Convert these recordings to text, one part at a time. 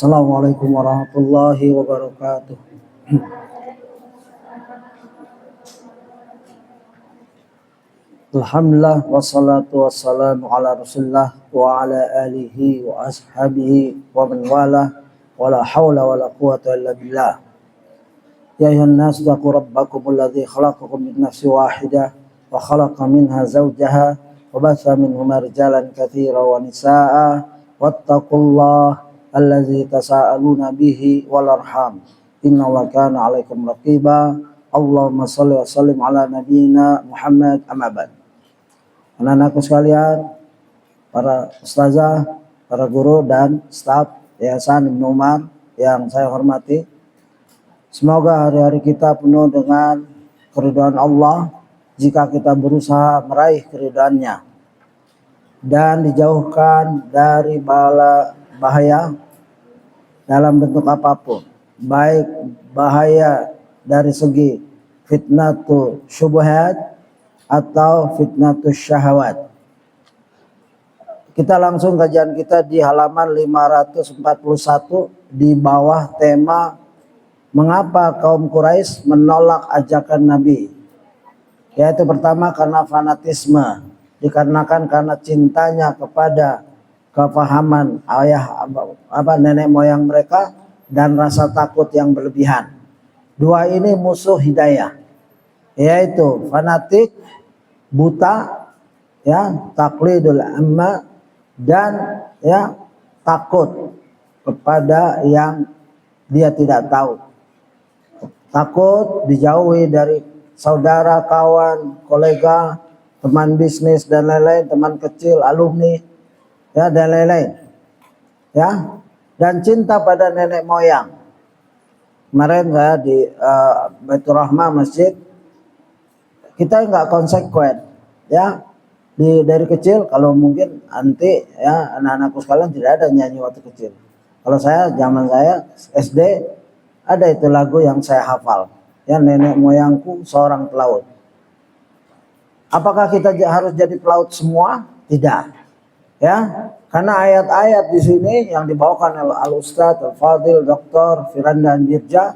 Assalamualaikum warahmatullahi wabarakatuh. Alhamdulillah wassalatu wassalamu ala Rasulillah wa ala alihi wa ashabihi wa man wala wala hawla wala quwwata illa billah. Ya ayuhan nas taqu rabbakum alladzi khalaqakum min nafsin wahidah wa khalaqa minha zawjaha wa batha minhuma rijalan katsiran wa nisaa'a wattaqullaha alladzi tasaaluna bihi wal arham innallaha kana 'alaikum raqiba. Allahumma shalli wa sallim ala nabiyyina Muhammad amma ba'd. Anak-anakku sekalian, para ustazah, para guru dan staf Yayasan Ibnu Umar yang saya hormati, semoga hari-hari kita penuh dengan keridhaan Allah jika kita berusaha meraih keridhaannya dan dijauhkan dari bala bahaya dalam bentuk apapun, baik bahaya dari segi fitnatul syubhat atau fitnatus syahwat. Kita langsung kajian kita di halaman 541 di bawah tema mengapa kaum Quraisy menolak ajakan Nabi. Yaitu pertama karena fanatisme, dikarenakan karena cintanya kepada kefahaman ayah nenek moyang mereka dan rasa takut yang berlebihan. Dua ini musuh hidayah, yaitu fanatik, buta, ya, taklidul amma, dan ya takut kepada yang dia tidak tahu. Takut dijauhi dari saudara, kawan, kolega, teman bisnis dan lain-lain, teman kecil, alumni, ya, dan lain-lain. Ya, dan cinta pada nenek moyang. Kemarin saya di Baitur Rahmah Masjid, kita nggak konsekuen, ya. Dari kecil, kalau mungkin nanti ya anak-anakku sekalian tidak ada nyanyi waktu kecil. Kalau saya zaman saya SD ada itu lagu yang saya hafal, ya, nenek moyangku seorang pelaut. Apakah kita harus jadi pelaut semua? Tidak, ya, karena ayat-ayat di sini yang dibawakan oleh Al-Ustadz Al-Fadil Dr. Firanda Dirja,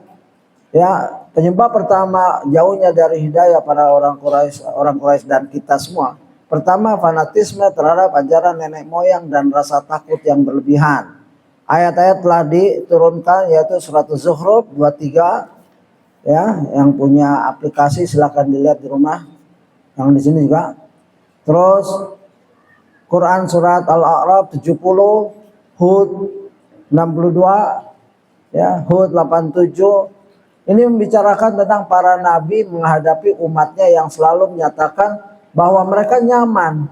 ya, penyebab pertama jauhnya dari hidayah pada orang Quraisy dan kita semua. Pertama, fanatisme terhadap ajaran nenek moyang dan rasa takut yang berlebihan. Ayat-ayat telah diturunkan yaitu surat Az-Zukhruf 23, ya, yang punya aplikasi silakan dilihat di rumah. Yang di sini juga. Terus Quran surat Al-A'raf 70, Hud 62, ya, Hud 87. Ini membicarakan tentang para nabi menghadapi umatnya yang selalu menyatakan bahwa mereka nyaman,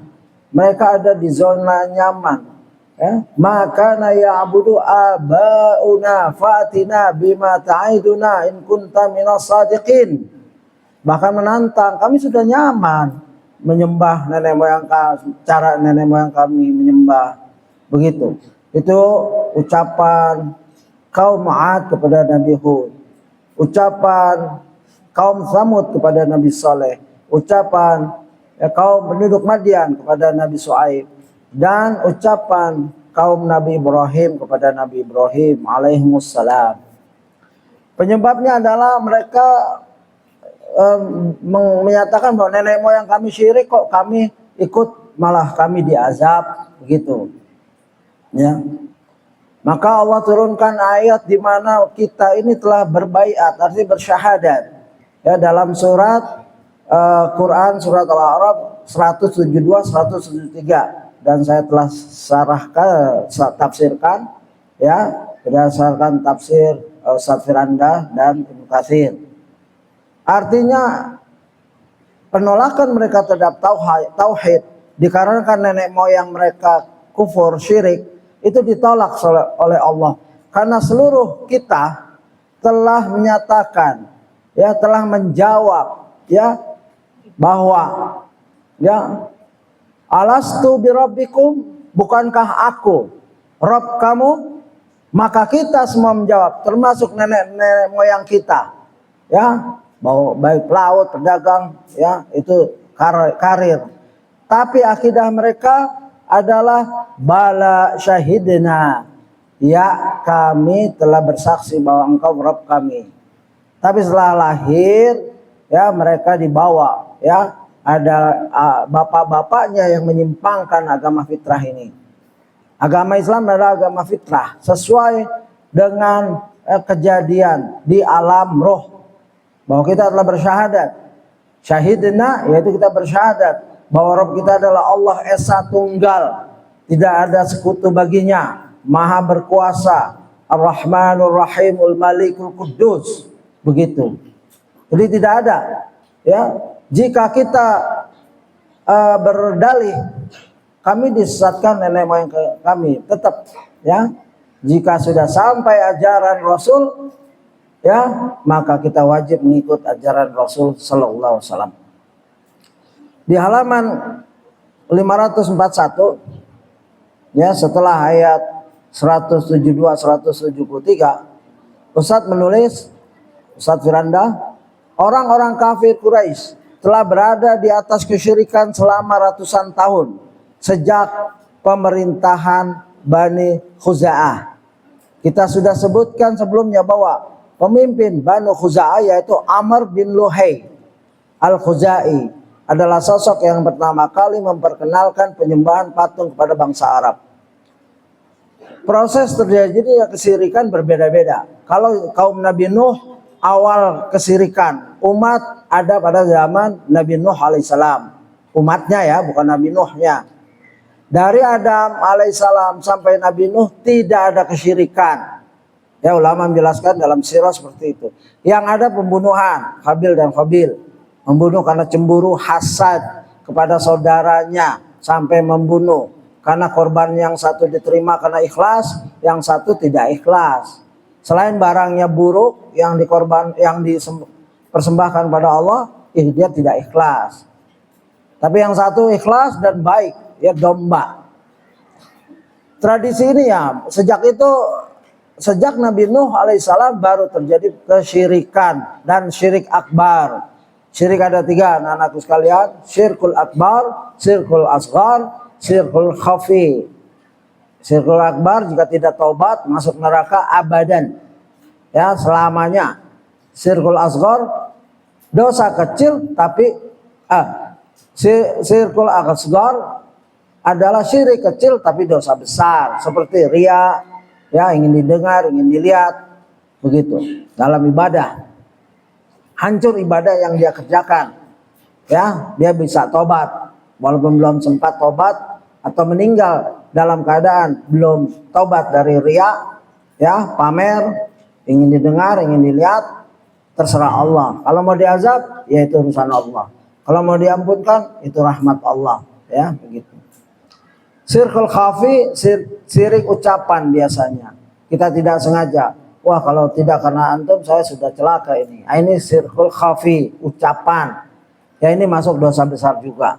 mereka ada di zona nyaman. Ya. Maka na ya'budu abauna fatina bima ta'iduna in kunta minas sadiqin. Bahkan menantang, kami sudah nyaman menyembah nenek moyang kami, cara nenek moyang kami menyembah. Begitu. Itu ucapan kaum 'Ad kepada Nabi Hud. Ucapan kaum Samud kepada Nabi Saleh, ucapan kaum penduduk Madian kepada Nabi Shu'aib, dan ucapan kaum Nabi Ibrahim kepada Nabi Ibrahim alaihimussalam. Penyebabnya adalah mereka menyatakan bahwa nenek moyang kami syirik, kok kami ikut malah kami diazab, begitu. Ya. Maka Allah turunkan ayat di mana kita ini telah berbaiat, artinya bersyahadat. Ya, dalam surat Quran surat Al-A'raf 172 173, dan saya telah tafsirkan, ya, berdasarkan tafsir Ustaz Firanda dan Ibnu Katsir. Artinya penolakan mereka terhadap tauhid dikarenakan nenek moyang mereka kufur syirik itu ditolak oleh Allah, karena seluruh kita telah menyatakan, ya, telah menjawab, ya, bahwa, ya, alastu birabbikum, bukankah aku Rabb kamu? Maka kita semua menjawab, termasuk nenek moyang kita, ya, baik pelaut, pedagang, ya, itu karir. Tapi akidah mereka adalah bala syahidna, ya kami telah bersaksi bahwa engkau Rabb kami. Tapi setelah lahir, ya mereka dibawa, ya ada bapak-bapaknya yang menyimpangkan agama fitrah ini. Agama Islam adalah agama fitrah, sesuai dengan kejadian di alam roh, bahwa kita telah bersyahadat. Syahidna yaitu kita bersyahadat bahwa Rabb kita adalah Allah Esa Tunggal, tidak ada sekutu baginya, Maha berkuasa, Ar-Rahmanur Rahimul Malikul Quddus, begitu. Jadi tidak ada, ya jika kita berdalih kami disesatkan nenek moyang kami, tetap ya jika sudah sampai ajaran Rasul, ya maka kita wajib mengikut ajaran Rasul sallallahu alaihi wasallam. Di halaman 541, ya setelah ayat 172 173, Ustadz menulis, Ustadz Firanda, orang-orang kafir Quraisy telah berada di atas kesyirikan selama ratusan tahun sejak pemerintahan Bani Khuza'ah. Kita sudah sebutkan sebelumnya bahwa pemimpin Banu Khuza'ah yaitu Amr bin Luhai Al-Khuzai adalah sosok yang pertama kali memperkenalkan penyembahan patung kepada bangsa Arab. Proses terjadinya kesirikan berbeda-beda. Kalau kaum Nabi Nuh awal kesirikan umat ada pada zaman Nabi Nuh alaihissalam. Umatnya ya, bukan Nabi Nuhnya. Dari Adam alaihissalam sampai Nabi Nuh tidak ada kesyirikan. Ya ulama menjelaskan dalam sirah seperti itu. Yang ada pembunuhan, Habil dan Qabil. Membunuh karena cemburu, hasad kepada saudaranya sampai membunuh. Karena korban yang satu diterima karena ikhlas, yang satu tidak ikhlas. Selain barangnya buruk yang dipersembahkan pada Allah, dia tidak ikhlas. Tapi yang satu ikhlas dan baik, ya domba. Tradisi ini ya sejak Nabi Nuh alaihissalam baru terjadi kesyirikan dan syirik akbar. Syirik ada 3 anak-anakku sekalian, syirkul akbar, syirkul asghar, syirkul khafi. Syirkul akbar jika tidak taubat masuk neraka abadan, ya selamanya. Syirkul asghar dosa kecil tapi syirkul asghar adalah syirik kecil tapi dosa besar, seperti riya, ya ingin didengar, ingin dilihat, begitu. Dalam ibadah hancur ibadah yang dia kerjakan, ya dia bisa tobat walaupun belum sempat tobat, atau meninggal dalam keadaan belum tobat dari riya, ya pamer, ingin didengar, ingin dilihat, terserah Allah. Kalau mau diazab, ya itu urusan Allah. Kalau mau diampunkan, itu rahmat Allah, ya begitu. Syirkul khafi, syirik ucapan biasanya. Kita tidak sengaja. Wah kalau tidak karena antum saya sudah celaka ini. Ini syirkul khafi, ucapan. Ya ini masuk dosa besar juga.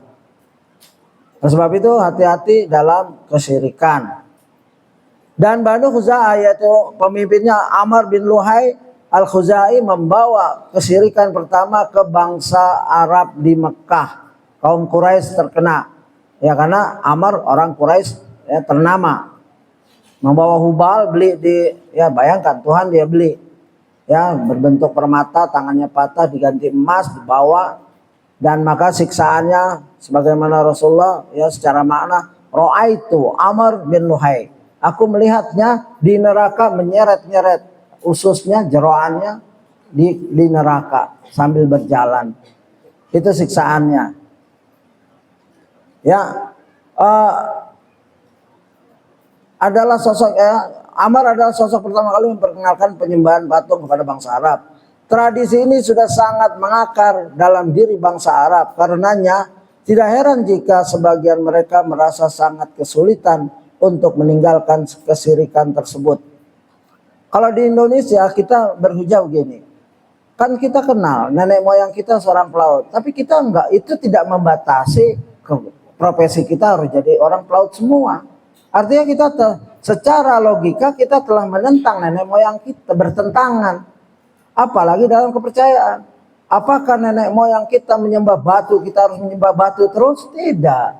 Oleh sebab itu hati-hati dalam kesyirikan. Dan Banu Khuza'ah yaitu pemimpinnya Amr bin Luhai Al-Khuzai membawa kesyirikan pertama ke bangsa Arab di Mekah. Kaum Quraisy terkena. Ya karena Amr orang Quraisy ya, ternama. Membawa Hubal beli ya bayangkan Tuhan dia beli. Ya berbentuk permata, tangannya patah diganti emas dibawa, dan maka siksaannya sebagaimana Rasulullah ya secara makna Ra'aitu Amr bin Luhai. Aku melihatnya di neraka menyeret-nyeret ususnya, jeroannya di neraka sambil berjalan. Itu siksaannya. Ya, adalah sosok Amr adalah sosok pertama kali memperkenalkan penyembahan patung kepada bangsa Arab. Tradisi ini sudah sangat mengakar dalam diri bangsa Arab. Karenanya tidak heran jika sebagian mereka merasa sangat kesulitan untuk meninggalkan kesyirikan tersebut. Kalau di Indonesia kita berhujah begini, kan kita kenal nenek moyang kita seorang pelaut, tapi kita enggak, itu tidak membatasi profesi kita harus jadi orang pelaut semua. Artinya kita secara logika kita telah menentang nenek moyang kita, bertentangan. Apalagi dalam kepercayaan. Apakah nenek moyang kita menyembah batu, kita harus menyembah batu terus? Tidak.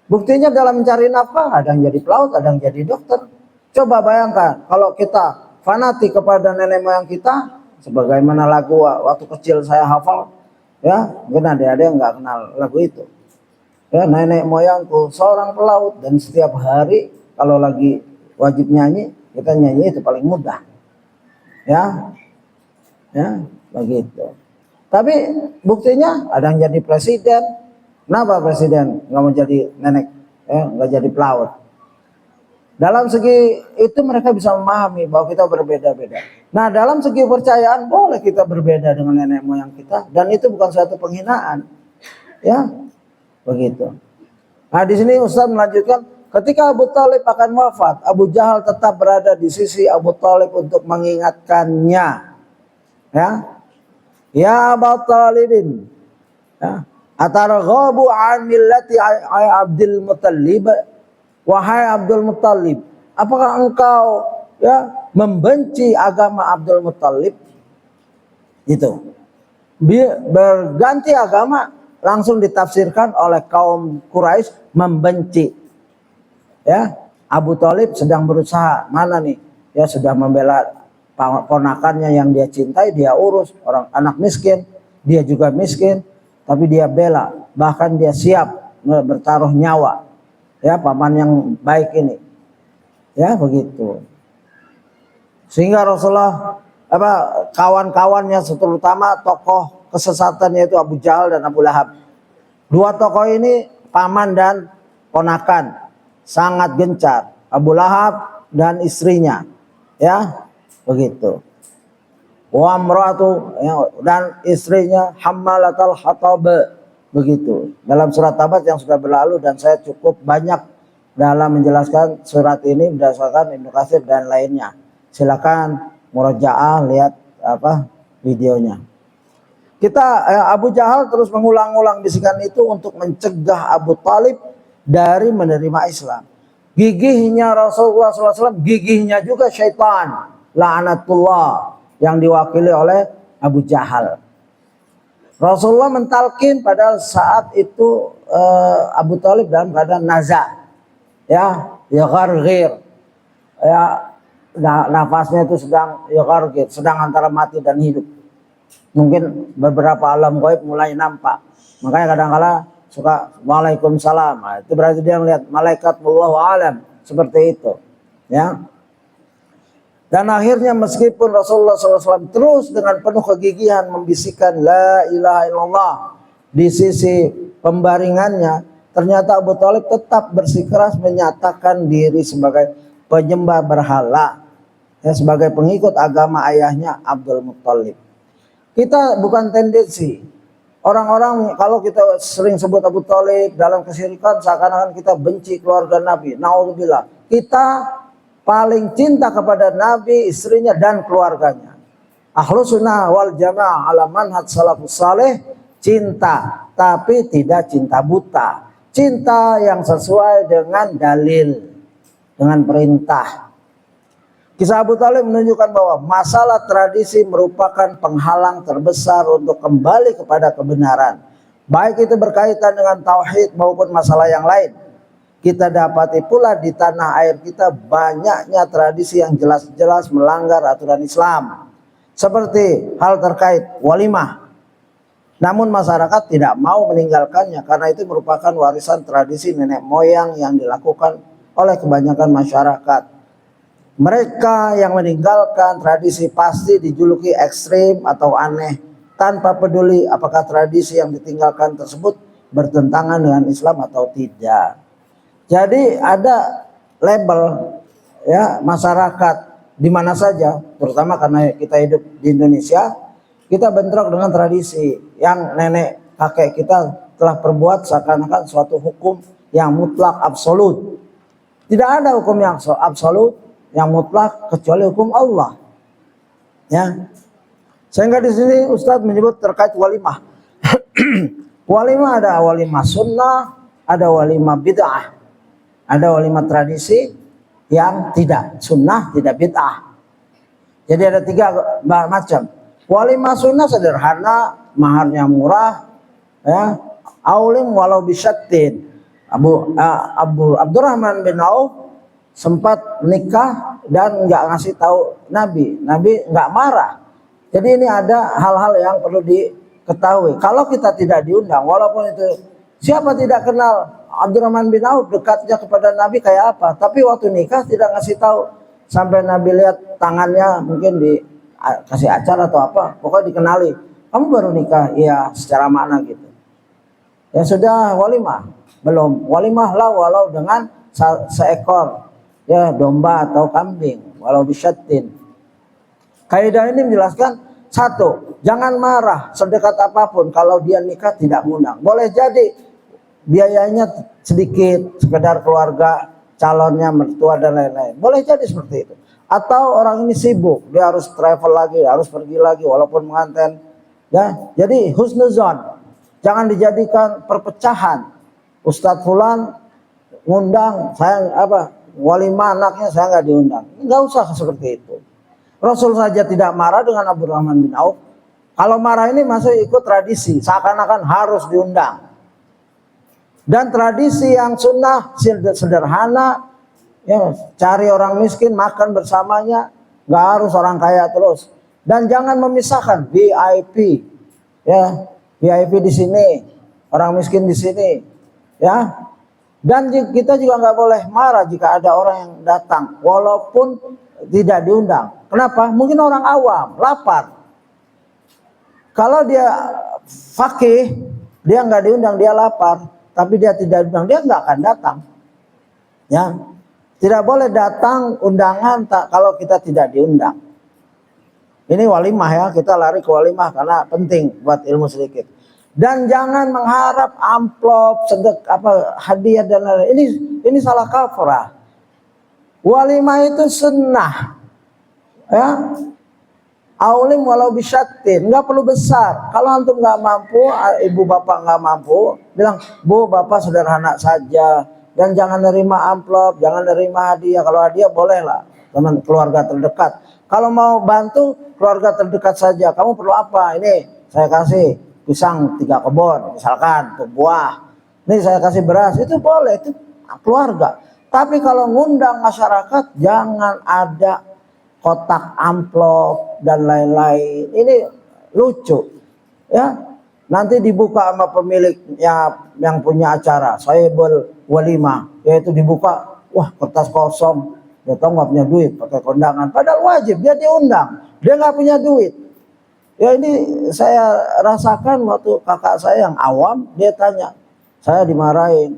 Buktinya dalam mencari nafkah, ada yang jadi pelaut, ada yang jadi dokter. Coba bayangkan kalau kita fanatik kepada nenek moyang kita, sebagaimana lagu waktu kecil saya hafal, ya mungkin ada yang nggak kenal lagu itu. Ya, nenek moyangku seorang pelaut, dan setiap hari kalau lagi wajib nyanyi, kita nyanyi itu paling mudah. Ya, ya begitu. Tapi buktinya ada yang jadi presiden. Kenapa presiden nggak mau jadi nenek, ya, nggak jadi pelaut? Dalam segi itu mereka bisa memahami bahwa kita berbeda-beda. Nah, dalam segi percayaan boleh kita berbeda dengan nenek moyang kita, dan itu bukan suatu penghinaan. Ya, begitu. Nah, di sini Ustaz melanjutkan, ketika Abu Thalib akan wafat, Abu Jahal tetap berada di sisi Abu Thalib untuk mengingatkannya. Ya, ya Abu Thalibin, ya, atarghabu an millati Abdul Muttalib. Wahai Abdul Muttalib, apakah engkau, ya, membenci agama Abdul Muttalib? Itu berganti agama langsung ditafsirkan oleh kaum Quraisy membenci. Ya, Abu Thalib sedang berusaha, mana nih, ya, sudah membela ponakannya yang dia cintai, dia urus, orang anak miskin, dia juga miskin, tapi dia bela, bahkan dia siap bertaruh nyawa. Ya, paman yang baik ini, ya begitu. Sehingga Rasulullah, kawan-kawannya, terutama tokoh kesesatan, yaitu Abu Jahal dan Abu Lahab. Dua tokoh ini paman dan ponakan, sangat gencar. Abu Lahab dan istrinya, ya begitu. Wa amratu, ya, dan istrinya Hammalatal Hatab. Begitu. Dalam surat Tabat yang sudah berlalu, dan saya cukup banyak dalam menjelaskan surat ini berdasarkan Ibnu Katsir dan lainnya. Silakan murojaah, lihat videonya. Abu Jahal terus mengulang-ulang bisikan itu untuk mencegah Abu Thalib dari menerima Islam. Gigihnya Rasulullah SAW, gigihnya juga syaitan la'anatullah yang diwakili oleh Abu Jahal. Rasulullah mentalkin pada saat itu Abu Thalib dalam keadaan naza, ya, gharghir, ya, nafasnya itu sedang gharghir, sedang antara mati dan hidup. Mungkin beberapa alam gaib mulai nampak. Makanya kadang-kala suka Waalaikumsalam. Nah, itu berarti dia melihat malaikat wallahu alam, seperti itu, ya. Dan akhirnya meskipun Rasulullah SAW terus dengan penuh kegigihan membisikkan la ilaha illallah di sisi pembaringannya, ternyata Abu Thalib tetap bersikeras menyatakan diri sebagai penyembah berhala, ya, sebagai pengikut agama ayahnya Abdul Muttalib. Kita bukan tendensi. Orang-orang kalau kita sering sebut Abu Thalib dalam kesyirikan, seakan-akan kita benci keluarga Nabi. Naudzubillah. Kita paling cinta kepada Nabi, istrinya dan keluarganya. Ahlus sunnah wal jamaah ala manhaj salafus saleh, cinta tapi tidak cinta buta. Cinta yang sesuai dengan dalil, dengan perintah. Kisah Abu Thalib menunjukkan bahwa masalah tradisi merupakan penghalang terbesar untuk kembali kepada kebenaran. Baik itu berkaitan dengan tauhid maupun masalah yang lain. Kita dapati pula di tanah air kita banyaknya tradisi yang jelas-jelas melanggar aturan Islam. Seperti hal terkait walimah. Namun masyarakat tidak mau meninggalkannya karena itu merupakan warisan tradisi nenek moyang yang dilakukan oleh kebanyakan masyarakat. Mereka yang meninggalkan tradisi pasti dijuluki ekstrim atau aneh, tanpa peduli apakah tradisi yang ditinggalkan tersebut bertentangan dengan Islam atau tidak. Jadi ada label, ya, masyarakat di mana saja, terutama karena kita hidup di Indonesia, kita bentrok dengan tradisi yang nenek kakek kita telah perbuat seakan-akan suatu hukum yang mutlak absolut. Tidak ada hukum yang absolut, yang mutlak kecuali hukum Allah. Ya. Sehingga di sini Ustadz menyebut terkait walimah. Walimah ada walimah sunnah, ada walimah bid'ah. Ada walimah tradisi yang tidak sunnah, tidak bid'ah. Jadi ada 3 macam. Walimah sunnah sederhana, maharnya murah, ya, aulim walau bisyattin. Abdurrahman bin Auf sempat nikah dan nggak ngasih tahu Nabi. Nabi nggak marah. Jadi ini ada hal-hal yang perlu diketahui. Kalau kita tidak diundang, walaupun itu siapa tidak kenal Abdurrahman bin Auf dekatnya kepada Nabi kayak apa, tapi waktu nikah tidak ngasih tahu. Sampai Nabi lihat tangannya mungkin dikasih acara atau apa, pokoknya dikenali. Kamu baru nikah? Iya, secara makna gitu. Ya sudah walimah? Belum. Walimah lah walau dengan seekor ya domba atau kambing, walau bisyatin. Kaidah ini menjelaskan satu, jangan marah sedekat apapun kalau dia nikah tidak ngundang. Boleh jadi biayanya sedikit, sekedar keluarga, calonnya, mertua dan lain-lain. Boleh jadi seperti itu. Atau orang ini sibuk, dia harus travel lagi, harus pergi lagi walaupun menganten. Ya, jadi husnuzon. Jangan dijadikan perpecahan. Ustadz Fulan ngundang, saya walimah anaknya saya nggak diundang. Nggak usah seperti itu. Rasul saja tidak marah dengan Abdurrahman bin Auf. Kalau marah ini masuk ikut tradisi, seakan-akan harus diundang. Dan tradisi yang sunnah sederhana, ya, cari orang miskin makan bersamanya, nggak harus orang kaya terus. Dan jangan memisahkan VIP, ya, VIP di sini, orang miskin di sini, ya. Dan kita juga nggak boleh marah jika ada orang yang datang, walaupun tidak diundang. Kenapa? Mungkin orang awam, lapar. Kalau dia fakih, dia nggak diundang, dia lapar, tapi dia tidak diundang, dia nggak akan datang. Ya, tidak boleh datang undangan kalau kita tidak diundang. Ini walimah ya, kita lari ke walimah karena penting buat ilmu sedikit. Dan jangan mengharap amplop, hadiah dan lain-lain. Ini salah kaprah. Walimah itu sunnah. Ya, aulim walau bisyatin, nggak perlu besar. Kalau antum nggak mampu, ibu bapak nggak mampu, bilang bu bapak sederhana saja, dan jangan nerima amplop, jangan nerima hadiah. Kalau hadiah bolehlah teman keluarga terdekat. Kalau mau bantu keluarga terdekat saja. Kamu perlu apa? Ini saya kasih pisang 3 kebun, misalkan untuk buah. Ini saya kasih beras, itu boleh, itu keluarga. Tapi kalau ngundang masyarakat, jangan ada kotak amplop dan lain-lain. Ini lucu, ya. Nanti dibuka sama pemilik yang punya acara, sahibul walimah, yaitu dibuka, wah kertas kosong, dia tahu nggak punya duit, pakai kondangan. Padahal wajib dia diundang, dia nggak punya duit. Ya ini saya rasakan waktu kakak saya yang awam, dia tanya, saya dimarahin,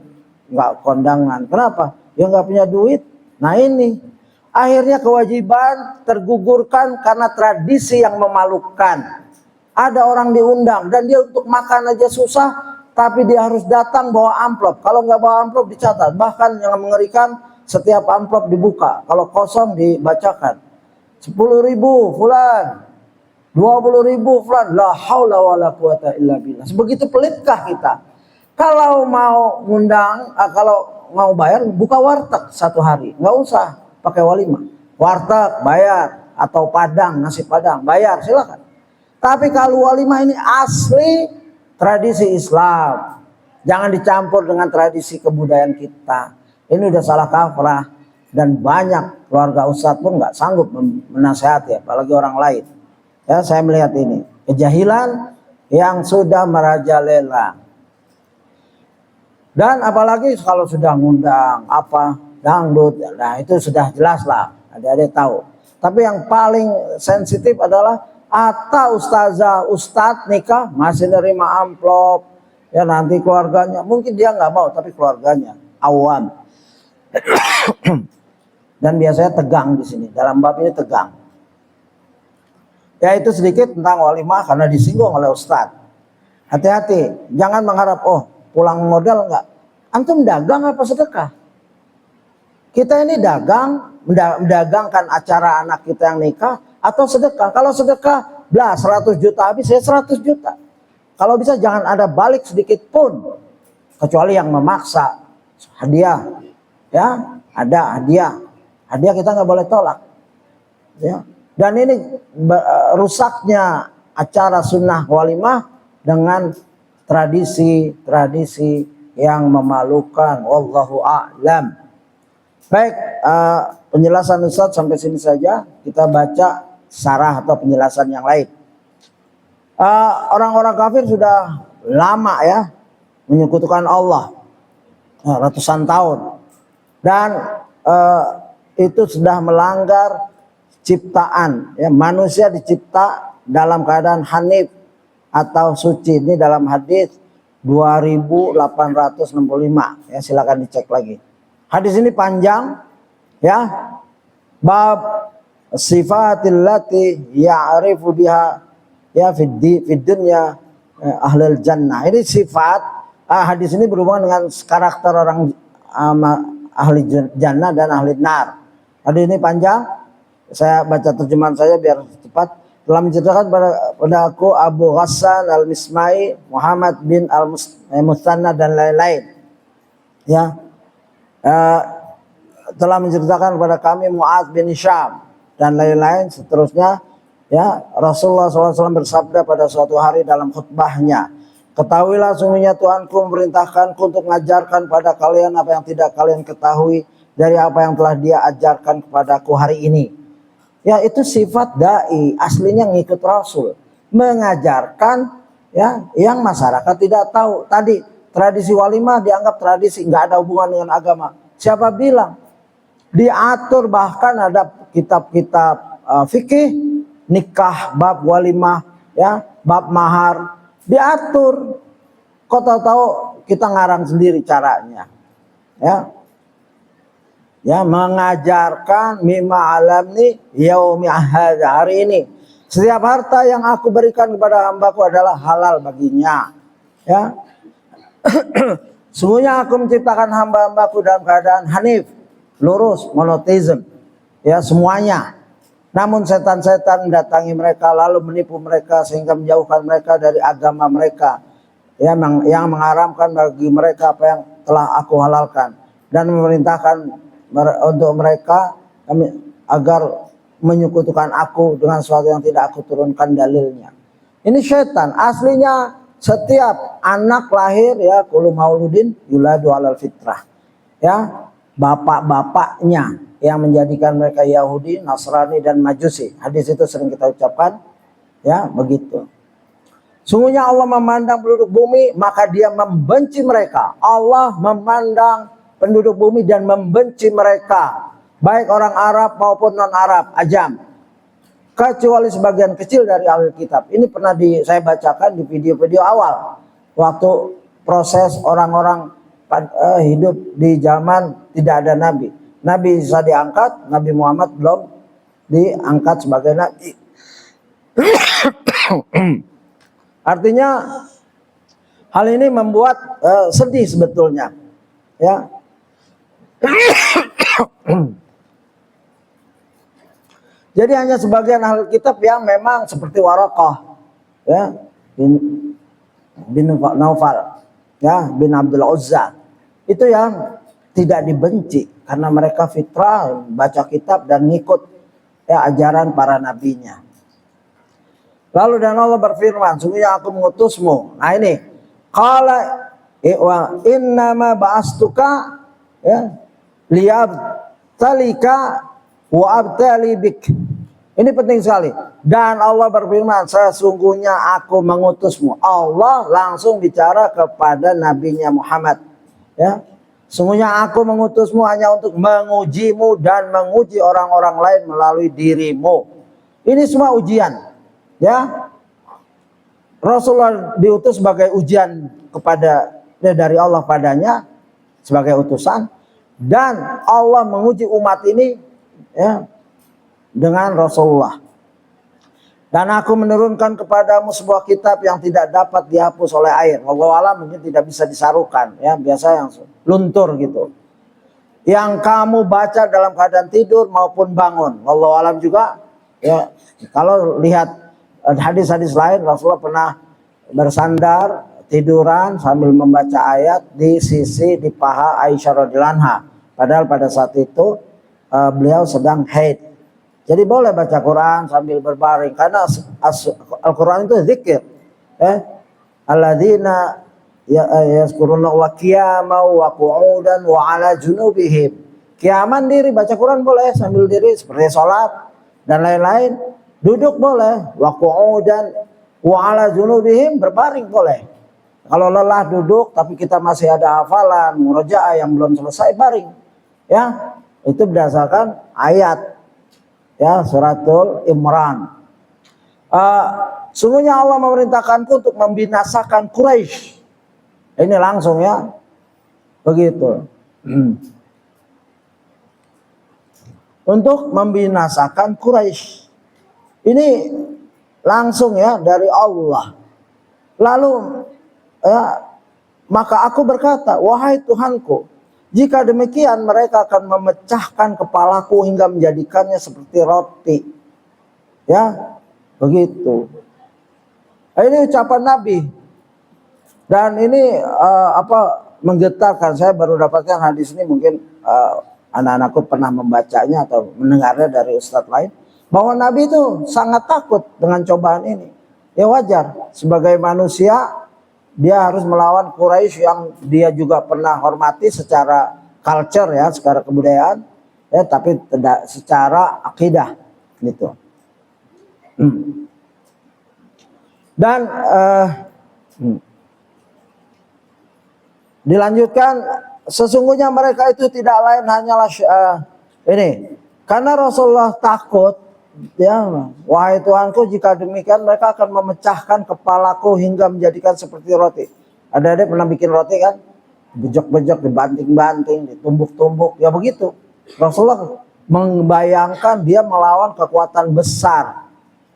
nggak kondangan. Kenapa? Dia nggak punya duit. Nah ini. Akhirnya kewajiban tergugurkan karena tradisi yang memalukan. Ada orang diundang dan dia untuk makan aja susah, tapi dia harus datang bawa amplop. Kalau nggak bawa amplop dicatat. Bahkan yang mengerikan, setiap amplop dibuka. Kalau kosong dibacakan. 10.000 fulan, 20.000 fulan. La haula wala quwata illa billah. Sebegitu pelitkah kita? Kalau mau ngundang, kalau mau bayar, buka warteg 1 hari. Nggak usah pakai walimah. Warteg bayar, atau padang, nasi padang bayar, silakan. Tapi kalau walimah ini asli tradisi Islam, jangan dicampur dengan tradisi kebudayaan kita. Ini udah salah kaprah dan banyak keluarga ustadz pun nggak sanggup menasehati, apalagi orang lain. Ya, saya melihat ini kejahilan yang sudah merajalela. Dan apalagi kalau sudah ngundang dangdut, nah itu sudah jelas lah, adik-adik tahu. Tapi yang paling sensitif adalah ustazah, ustadz nikah masih nerima amplop, ya nanti keluarganya, mungkin dia nggak mau, tapi keluarganya awam. Dan biasanya tegang di sini, dalam bab ini tegang. Ya itu sedikit tentang walimah karena disinggung oleh ustadz. Hati-hati, jangan mengharap pulang modal enggak. Antum dagang apa sedekah? Kita ini mendagangkan acara anak kita yang nikah atau sedekah. Kalau sedekah, 100 juta habis, saya 100 juta. Kalau bisa jangan ada balik sedikit pun. Kecuali yang memaksa. Hadiah. Ya, ada hadiah. Hadiah kita nggak boleh tolak. Ya. Dan ini rusaknya acara sunnah walimah dengan tradisi yang memalukan. Wallahu a'lam. Baik, penjelasan Ustadz sampai sini saja. Kita baca syarah atau penjelasan yang lain. Orang-orang kafir sudah lama ya menyekutukan Allah, ratusan tahun, dan itu sudah melanggar ciptaan. Ya, manusia dicipta dalam keadaan hanif atau suci. Ini dalam hadis 2865. Ya, silakan dicek lagi. Hadis ini panjang, ya. Bab sifatil lati ya'rifu biha ya fid dunya ahlul jannah. Ini sifat, hadis ini berhubungan dengan karakter orang ahli jannah dan ahli nar. Hadis ini panjang, saya baca terjemahan saya biar cepat. Telah menceritakan pada aku Abu Ghassan al-Mismai, Muhammad bin al-Mustanna dan lain-lain. Ya, telah menceritakan kepada kami Mu'adz bin Syam dan lain-lain seterusnya. Ya, Rasulullah SAW bersabda pada suatu hari dalam khutbahnya, ketahuilah sungguhnya Tuhanku memerintahkanku untuk mengajarkan pada kalian apa yang tidak kalian ketahui dari apa yang telah Dia ajarkan kepadaku hari ini. Ya, itu sifat dai, aslinya ngikut Rasul, mengajarkan ya yang masyarakat tidak tahu. Tadi tradisi walimah dianggap tradisi, nggak ada hubungan dengan agama. Siapa bilang? Diatur, bahkan ada kitab-kitab fikih, nikah, bab walimah, ya, bab mahar, diatur. Kok tahu-tahu kita ngarang sendiri caranya, ya. Ya, mengajarkan mimma alamni yaumi hadza, hari ini setiap harta yang aku berikan kepada hambaku adalah halal baginya. Ya. Sungguhnya aku menciptakan hamba-hambaku dalam keadaan hanif, lurus, monoteism, ya semuanya. Namun setan-setan mendatangi mereka lalu menipu mereka sehingga menjauhkan mereka dari agama mereka, ya, yang mengharamkan bagi mereka apa yang telah aku halalkan, dan memerintahkan untuk mereka agar menyekutukan aku dengan sesuatu yang tidak aku turunkan dalilnya. Ini setan. Aslinya setiap anak lahir ya kullu mauludin yuladu alal fitrah. Ya, bapak-bapaknya yang menjadikan mereka Yahudi, Nasrani dan Majusi. Hadis itu sering kita ucapkan, ya, begitu. Sungguhnya Allah memandang penduduk bumi maka Dia membenci mereka. Allah memandang penduduk bumi dan membenci mereka, baik orang Arab maupun non-Arab, ajam, kecuali sebagian kecil dari ahli kitab. Ini pernah saya bacakan di video-video awal waktu proses orang-orang hidup di zaman tidak ada nabi. Nabi Isa diangkat, Nabi Muhammad belum diangkat sebagai nabi. Artinya hal ini membuat sedih sebetulnya, ya. Jadi hanya sebagian ahli kitab yang memang seperti Waraqah, ya, bin Naufal, ya, bin Abdul Uzza, itu yang tidak dibenci karena mereka fitrah, baca kitab dan ngikut, ya, ajaran para nabinya. Lalu dan Allah berfirman, sungguhnya aku mengutusmu. Nah ini, qala wa innama ba'astuka, ya, liyabtalika wa abtali bik. Ini penting sekali. Dan Allah berfirman, sesungguhnya aku mengutusmu. Allah langsung bicara kepada nabinya Muhammad, ya. Sungguhnya aku mengutusmu hanya untuk mengujimu dan menguji orang-orang lain melalui dirimu. Ini semua ujian, ya. Rasulullah diutus sebagai ujian dari Allah padanya sebagai utusan. Dan Allah menguji umat ini, ya, dengan Rasulullah. Dan aku menurunkan kepadamu sebuah kitab yang tidak dapat dihapus oleh air. Wallahu a'lam, mungkin tidak bisa disarukan, ya, biasa yang luntur gitu. Yang kamu baca dalam keadaan tidur maupun bangun. Wallahu a'lam juga, ya. Kalau lihat hadis-hadis lain, Rasulullah pernah bersandar tiduran sambil membaca ayat di di paha Aisyah radhiyallahu anha. Padahal pada saat itu beliau sedang haid. Jadi boleh baca Quran sambil berbaring karena Al-Quran itu zikir. Alladzina yazkuruna wa qiyaman wa qu'udan wa ala junubihim. Kiaman diri, baca Quran boleh sambil diri seperti sholat dan lain-lain. Duduk boleh, wa qu'udan wa ala junubihim, berbaring boleh. Kalau lelah duduk tapi kita masih ada hafalan murojaah yang belum selesai, baring. Ya, itu berdasarkan ayat ya suratul Imran. Sungguhnya Allah memerintahkanku untuk membinasakan Quraisy. Ini langsung ya, begitu. Untuk membinasakan Quraisy. Ini langsung ya dari Allah. Lalu ya, maka aku berkata, wahai Tuhanku, jika demikian mereka akan memecahkan kepalaku hingga menjadikannya seperti roti. Ya, begitu. Ini ucapan Nabi. Dan ini menggetarkan. Saya baru dapatkan hadis ini, mungkin anak-anakku pernah membacanya atau mendengarnya dari ustadz lain, bahwa Nabi itu sangat takut dengan cobaan ini. Ya wajar, sebagai manusia dia harus melawan Quraisy yang dia juga pernah hormati secara culture ya, secara kebudayaan ya, tapi tidak secara akidah gitu. Dan dilanjutkan, sesungguhnya mereka itu tidak lain hanyalah ini, karena Rasulullah takut ya, wahai Tuhanku, jika demikian mereka akan memecahkan kepalaku hingga menjadikan seperti roti. Ada pernah bikin roti kan, bejok-bejok, dibanting-banting, ditumbuk-tumbuk, ya begitu. Rasulullah membayangkan dia melawan kekuatan besar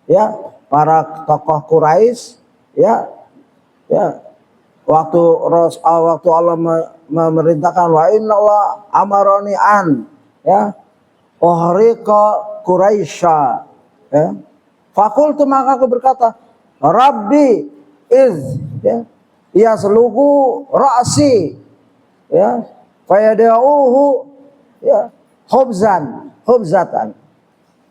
ya, para tokoh Quraisy ya, waktu Allah memerintahkan, wa inna Allah amaroni an ya uhriqa Quraisya ya. Fakultu, maka aku berkata, Rabbi iz ya yaslugu ra'si ya fayada'uhu ya hubzatan.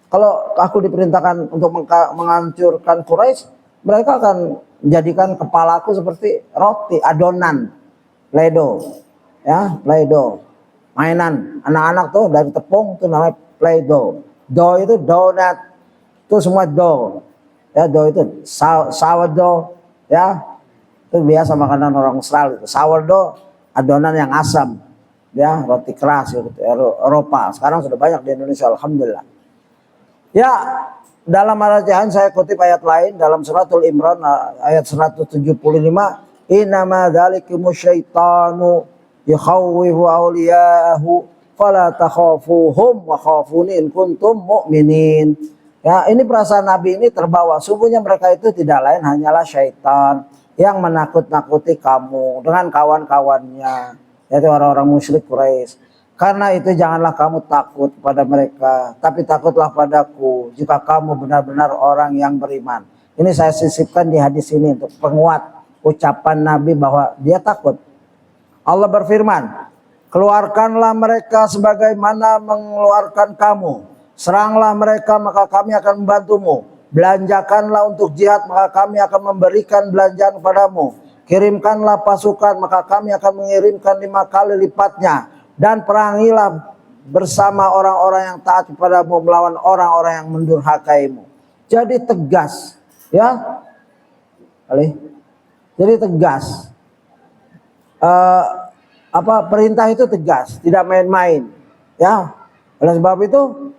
Kalau aku diperintahkan untuk menghancurkan Quraisy, mereka akan menjadikan kepalaku seperti roti, adonan play-doh ya, play-doh, mainan anak-anak tuh dari tepung tuh namanya play-doh. Dough itu donat, itu semua dough ya, dough itu sourdough ya, itu biasa makanan orang Australia. Sourdough adonan yang asam ya, roti keras gitu, Eropa. Sekarang sudah banyak di Indonesia, alhamdulillah ya. Dalam arajahan saya kutip ayat lain dalam suratul Imran ayat 175, innama dzalikum syaitanu yukhawwifu awliya'ahu fala takhafuhum wa khafuni in kuntum mu'minin. Ya, ini perasaan Nabi ini terbawa. Sungguhnya mereka itu tidak lain hanyalah syaitan yang menakut-nakuti kamu dengan kawan-kawannya, yaitu orang-orang musyrik Quraisy. Karena itu janganlah kamu takut pada mereka, tapi takutlah padaku jika kamu benar-benar orang yang beriman. Ini saya sisipkan di hadis ini untuk penguat ucapan Nabi bahwa dia takut. Allah berfirman, keluarkanlah mereka sebagaimana mengeluarkan kamu. Seranglah mereka maka kami akan membantumu. Belanjakanlah untuk jihad maka kami akan memberikan belanjaan kepadamu. Kirimkanlah pasukan maka kami akan mengirimkan 5 kali lipatnya. Dan perangilah bersama orang-orang yang taat kepadamu melawan orang-orang yang mendurhakaimu. Jadi tegas ya, jadi tegas. Perintah itu tegas, tidak main-main ya. Oleh sebab itu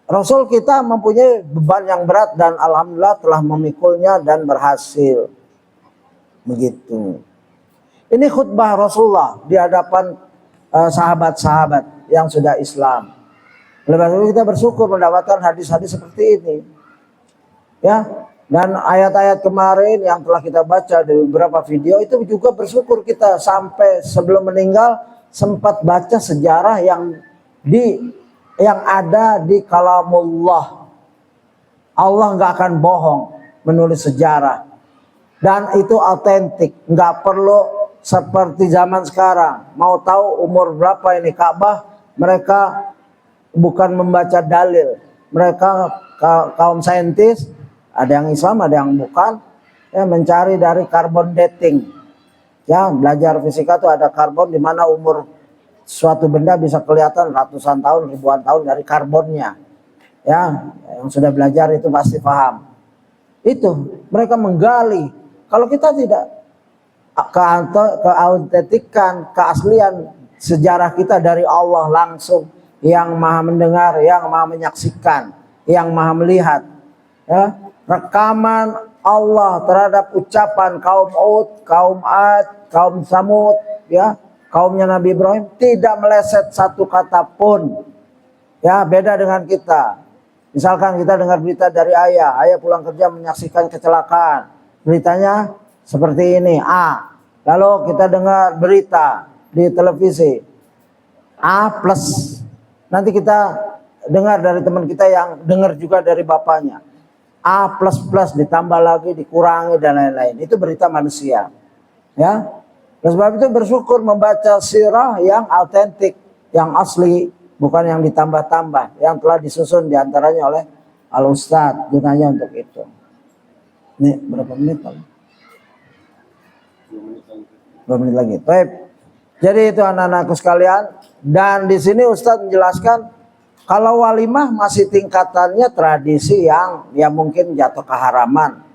Rasul kita mempunyai beban yang berat dan alhamdulillah telah memikulnya dan berhasil. Begitu. Ini khutbah Rasulullah di hadapan sahabat-sahabat yang sudah Islam. Oleh itu kita bersyukur mendapatkan hadis-hadis seperti ini. Ya, dan ayat-ayat kemarin yang telah kita baca di beberapa video itu juga bersyukur kita sampai sebelum meninggal sempat baca sejarah yang ada di kalamullah. Allah nggak akan bohong menulis sejarah. Dan itu autentik, nggak perlu seperti zaman sekarang. Mau tahu umur berapa ini Ka'bah, mereka bukan membaca dalil. Mereka kaum saintis, ada yang Islam, ada yang bukan, ya, mencari dari carbon dating. Ya, belajar fisika itu ada karbon di mana umur suatu benda bisa kelihatan ratusan tahun, ribuan tahun dari karbonnya. Ya, yang sudah belajar itu pasti paham. Itu mereka menggali. Kalau kita tidak keautentikan, keaslian sejarah kita dari Allah langsung, yang maha mendengar, yang maha menyaksikan, yang maha melihat, ya, rekaman Allah terhadap ucapan kaum Ud, kaum Ad, kaum Samud, ya, kaumnya Nabi Ibrahim tidak meleset satu kata pun. Ya, beda dengan kita. Misalkan kita dengar berita dari ayah pulang kerja menyaksikan kecelakaan, beritanya seperti ini A. Lalu kita dengar berita di televisi A plus. Nanti kita dengar dari teman kita yang dengar juga dari bapaknya A plus plus, ditambah lagi, dikurangi dan lain-lain. Itu berita manusia. Ya. Oleh sebab itu bersyukur membaca sirah yang autentik, yang asli, bukan yang ditambah-tambah, yang telah disusun diantaranya oleh Al-Ustadz, gunanya untuk itu. Ini berapa menit Pak? 2 menit lagi. Baik. Jadi itu anak-anakku sekalian. Dan di sini Ustadz menjelaskan kalau walimah masih tingkatannya tradisi yang ya mungkin jatuh keharaman.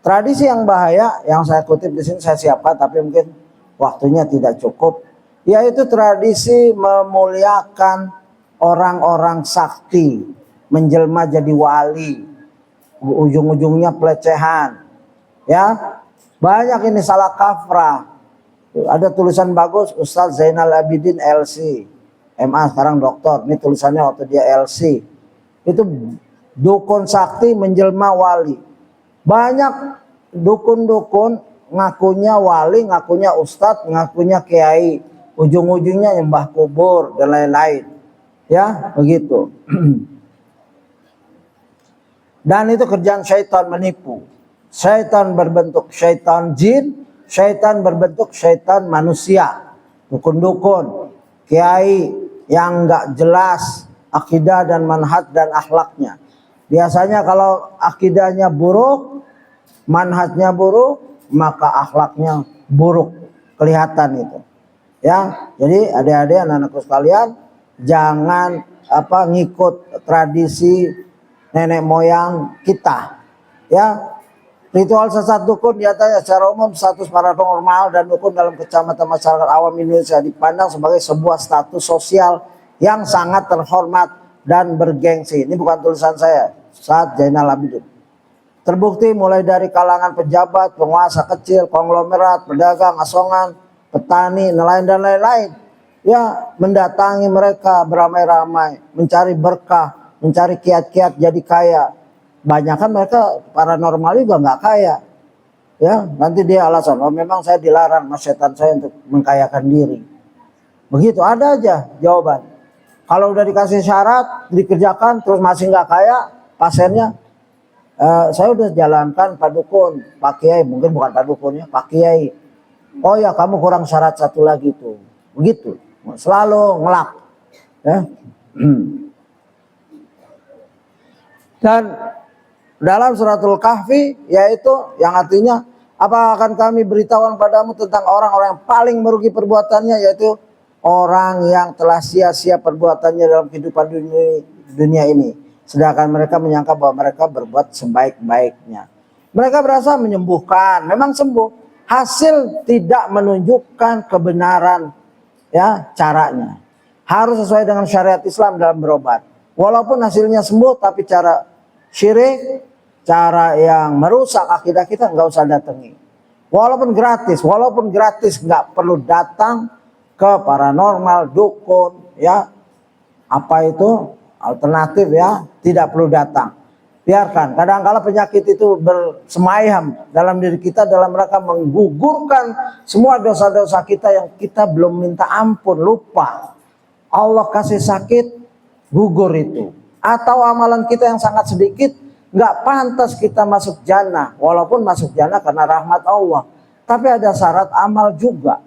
Tradisi yang bahaya yang saya kutip di sini saya siapa tapi mungkin waktunya tidak cukup. Yaitu tradisi memuliakan orang-orang sakti, menjelma jadi wali. Ujung-ujungnya pelecehan. Ya. Banyak ini salah kaprah. Ada tulisan bagus Ustadz Zainal Abidin LC, MA sekarang doktor. Ini tulisannya waktu dia LC. Itu dukun sakti menjelma wali. Banyak dukun-dukun ngakunya wali, ngakunya ustadz, ngakunya kiai. Ujung-ujungnya nyembah kubur dan lain-lain. Ya, begitu. Dan itu kerjaan syaitan menipu. Syaitan berbentuk syaitan jin, syaitan berbentuk syaitan manusia. Dukun-dukun, kiai yang enggak jelas akidah dan manhaj dan akhlaknya. Biasanya kalau akidahnya buruk, manhajnya buruk, maka akhlaknya buruk. Kelihatan itu. Ya, jadi adik-adik anak-anakku sekalian, jangan ngikut tradisi nenek moyang kita. Ya. Ritual sesat dukun nyatanya secara umum status paranormal dan dukun dalam kacamata masyarakat awam Indonesia dipandang sebagai sebuah status sosial yang sangat terhormat dan bergengsi. Ini bukan tulisan saya, Ustadz Zainal Abidin. Terbukti mulai dari kalangan pejabat, penguasa kecil, konglomerat, pedagang, asongan, petani, nelayan dan lain-lain. Ya, mendatangi mereka beramai-ramai, mencari berkah, mencari kiat-kiat jadi kaya. Banyakan mereka paranormal juga nggak kaya. Ya, nanti dia alasan, oh memang saya dilarang sama setan saya untuk mengkayakan diri. Begitu, ada aja jawaban. Kalau udah dikasih syarat, dikerjakan, terus masih nggak kaya, pasiennya, saya udah jalankan Pak Dukun, Pak Kiai, mungkin bukan Pak Dukunnya, Pak Kiai. Oh ya, kamu kurang syarat satu lagi tuh. Begitu, selalu ngelak. Ya. Dan dalam suratul Kahfi, yaitu yang artinya, apa akan kami beritahukan padamu tentang orang-orang yang paling merugi perbuatannya, yaitu orang yang telah sia-sia perbuatannya dalam kehidupan dunia ini. Sedangkan mereka menyangka bahwa mereka berbuat sebaik-baiknya. Mereka berasa menyembuhkan, memang sembuh. Hasil tidak menunjukkan kebenaran ya caranya. Harus sesuai dengan syariat Islam dalam berobat. Walaupun hasilnya sembuh, tapi cara syirik, cara yang merusak akidah kita nggak usah datangi. Walaupun gratis nggak perlu datang ke paranormal, dukun, ya apa itu alternatif ya, tidak perlu datang. Biarkan. Kadang-kala penyakit itu bersemayam dalam diri kita dalam rangka menggugurkan semua dosa-dosa kita yang kita belum minta ampun, lupa. Allah kasih sakit, gugur itu. Atau amalan kita yang sangat sedikit, nggak pantas kita masuk jannah, walaupun masuk jannah karena rahmat Allah. Tapi ada syarat amal juga.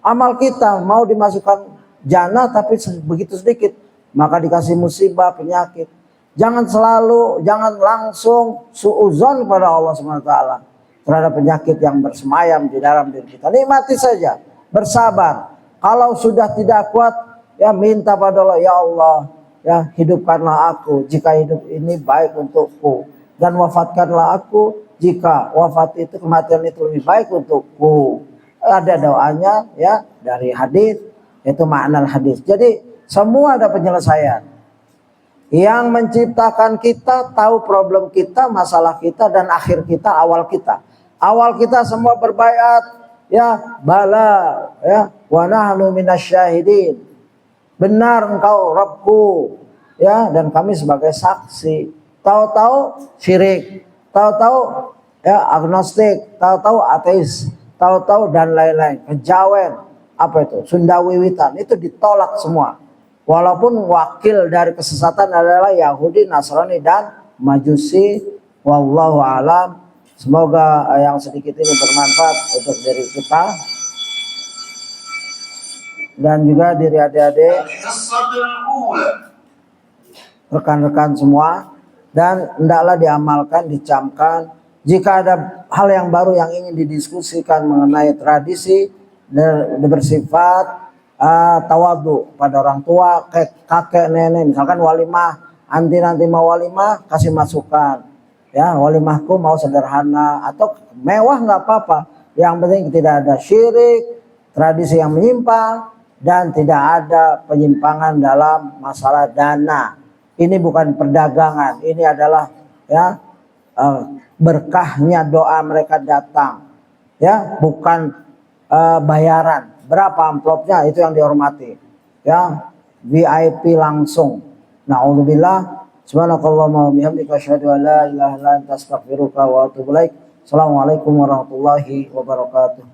Amal kita mau dimasukkan jannah tapi begitu sedikit, maka dikasih musibah, penyakit. Jangan langsung suudzon kepada Allah SWT terhadap penyakit yang bersemayam di dalam diri kita. Nikmati saja, bersabar. Kalau sudah tidak kuat, ya minta pada Allah, ya Allah, ya hidupkanlah aku jika hidup ini baik untukku, dan wafatkanlah aku jika wafat itu, kematian itu lebih baik untukku. Ada doanya ya dari hadis, itu makna hadis. Jadi semua ada penyelesaian. Yang menciptakan kita tahu problem kita, masalah kita, dan akhir kita, awal kita. Awal kita semua berbaiat, ya bala, ya wa nahnu minasyahidin. Benar engkau Rabbku, ya, dan kami sebagai saksi. Tahu-tahu syirik, tahu-tahu ya agnostik, tahu-tahu ateis, tahu-tahu dan lain-lain. Kejawen, apa itu? Sunda Wiwitan, itu ditolak semua. Walaupun wakil dari kesesatan adalah Yahudi, Nasrani, dan Majusi. Wallahu alam. Semoga yang sedikit ini bermanfaat untuk diri kita dan juga diri adik-adik, rekan-rekan semua, dan hendaklah diamalkan, dicamkan. Jika ada hal yang baru yang ingin didiskusikan mengenai tradisi bersifat tawadu pada orang tua, kakek, nenek, misalkan walimah, nanti mau walimah, kasih masukan, ya walimahku mau sederhana atau mewah nggak apa-apa, yang penting tidak ada syirik, tradisi yang menyimpang, dan tidak ada penyimpangan dalam masalah dana. Ini bukan perdagangan, ini adalah ya berkahnya doa mereka datang, ya bukan bayaran. Berapa amplopnya itu yang dihormati, ya VIP langsung. Na'udzubillah. Subhanakallahumma wa bihamdika asyhadu an la ilaha illa anta astaghfiruka wa atubu ilaik. Assalamualaikum warahmatullahi wabarakatuh.